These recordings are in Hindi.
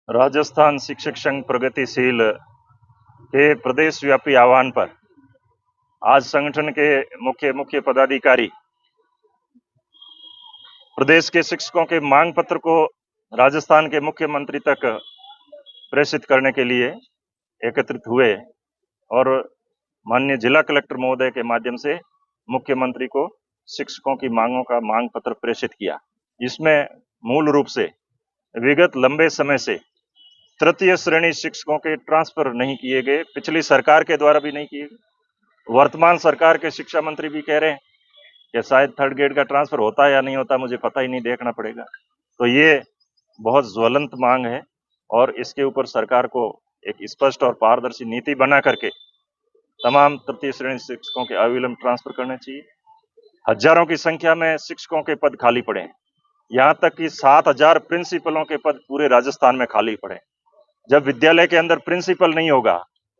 राजस्थान शिक्षक संघ प्रगतिशील के प्रदेश व्यापी आह्वान पर आज संगठन के मुख्य पदाधिकारी प्रदेश के शिक्षकों के मांग पत्र को राजस्थान के मुख्यमंत्री तक प्रेषित करने के लिए एकत्रित हुए और माननीय जिला कलेक्टर महोदय के माध्यम से मुख्यमंत्री को शिक्षकों की मांगों का मांग पत्र प्रेषित किया। इसमें मूल रूप से विगत लंबे समय से तृतीय श्रेणी शिक्षकों के ट्रांसफर नहीं किए गए, पिछली सरकार के द्वारा भी नहीं किए गए। वर्तमान सरकार के शिक्षा मंत्री भी कह रहे हैं कि शायद थर्ड ग्रेड का ट्रांसफर होता है या नहीं होता, मुझे पता ही नहीं, देखना पड़ेगा। तो ये बहुत ज्वलंत मांग है और इसके ऊपर सरकार को एक स्पष्ट और पारदर्शी नीति बना करके तमाम तृतीय श्रेणी शिक्षकों के अविलंब ट्रांसफर करने चाहिए। हजारों की संख्या में शिक्षकों के पद खाली पड़े हैं, यहाँ तक कि 7,000 प्रिंसिपलों के पद पूरे राजस्थान में खाली पड़े। जब विद्यालय के अंदर प्रिंसिपल नहीं होगा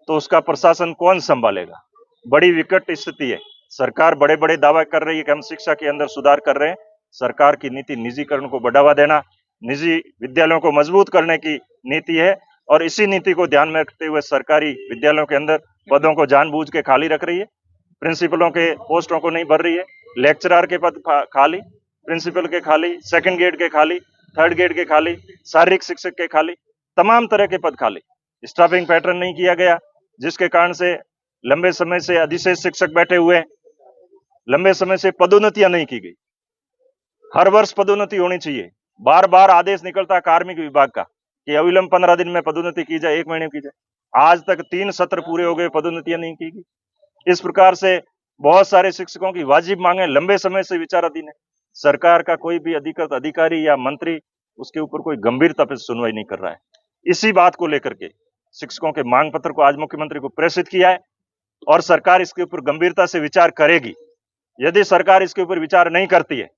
तो उसका प्रशासन कौन संभालेगा? बड़ी विकट स्थिति है। सरकार बड़े बड़े दावा कर रही है कि हम शिक्षा के अंदर सुधार कर रहे हैं। सरकार की नीति निजीकरण को बढ़ावा देना, निजी विद्यालयों को मजबूत करने की नीति है और इसी नीति को ध्यान में रखते हुए सरकारी विद्यालयों के अंदर पदों को जानबूझ के खाली रख रही है। प्रिंसिपलों के पोस्टों को नहीं भर रही है, लेक्चरर के पद खाली, प्रिंसिपल के खाली, सेकंड ग्रेड के खाली, थर्ड ग्रेड के खाली, शारीरिक शिक्षक के खाली, तमाम तरह के पद खाली। स्टाफिंग पैटर्न नहीं किया गया, जिसके कारण से लंबे समय से अधिशेष शिक्षक बैठे हुए, लंबे समय से पदोन्नतियां नहीं की गई। हर वर्ष पदोन्नति होनी चाहिए। बार बार आदेश निकलता है कार्मिक विभाग का कि अविलंब 15 दिन में पदोन्नति की जाए, 1 महीने में की जाए। आज तक 3 सत्र पूरे हो गए, पदोन्नतियां नहीं की गई। इस प्रकार से बहुत सारे शिक्षकों की वाजिब मांगे लंबे समय से विचाराधीन है। सरकार का कोई भी अधिकृत अधिकारी या मंत्री उसके ऊपर कोई गंभीरता से सुनवाई नहीं कर रहा है। इसी बात को लेकर के शिक्षकों के मांग पत्र को आज मुख्यमंत्री को प्रेषित किया है और सरकार इसके ऊपर गंभीरता से विचार करेगी। यदि सरकार इसके ऊपर विचार नहीं करती है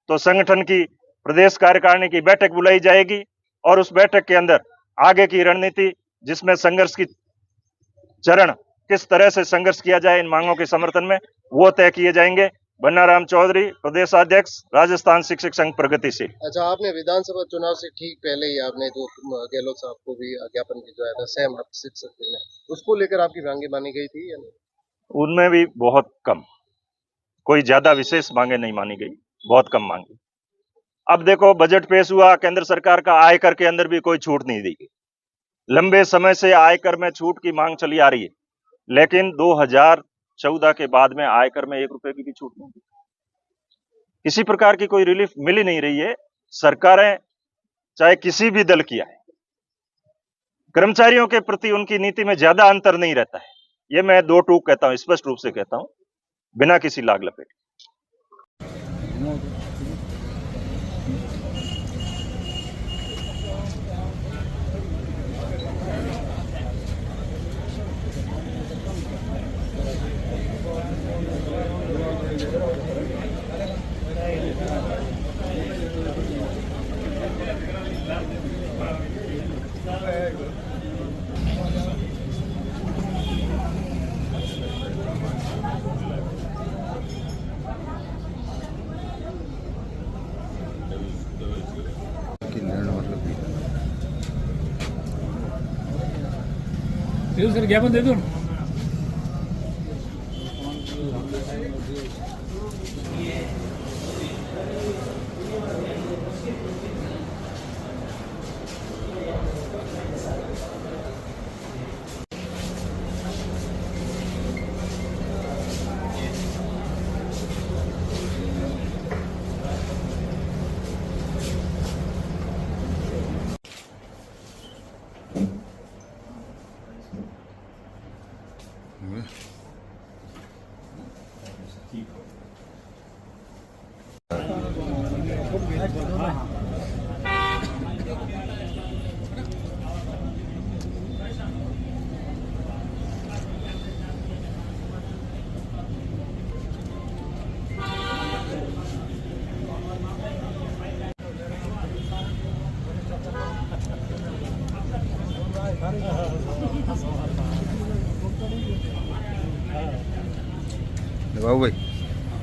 तो संगठन की प्रदेश कार्यकारिणी की बैठक बुलाई जाएगी और उस बैठक के अंदर आगे की रणनीति, जिसमें संघर्ष की चरण, किस तरह से संघर्ष किया जाए इन मांगों के समर्थन में, वो तय किए जाएंगे। बन्नाराम चौधरी, प्रदेशाध्यक्ष, राजस्थान शिक्षक संघ प्रगतिशील। अच्छा, आपने विधानसभा चुनाव से ठीक पहले ही आपने जो गहलोत साहब को भी ज्ञापन भिजवाया था, सेम शिक्षक देना, उसको लेकर आपकी मांगे मानी गई थी या नहीं? उनमें भी बहुत कम, कोई ज्यादा विशेष मांगे नहीं मानी गई, बहुत कम मांगी। अब देखो, बजट पेश हुआ, केंद्र सरकार का आयकर के अंदर भी कोई छूट नहीं दी गई। लंबे समय से आयकर में छूट की मांग चली आ रही है, लेकिन 2014 के बाद में आयकर में 1 रुपए की भी छूट नहीं दी। किसी प्रकार की कोई रिलीफ मिल ही नहीं रही है। सरकारें चाहे किसी भी दल की आए, कर्मचारियों के प्रति उनकी नीति में ज्यादा अंतर नहीं रहता है। ये मैं 2 टूक कहता हूं, स्पष्ट रूप से कहता हूं, बिना किसी लाग लपेट। सर ज्ञापन दे दो। बाबू भाई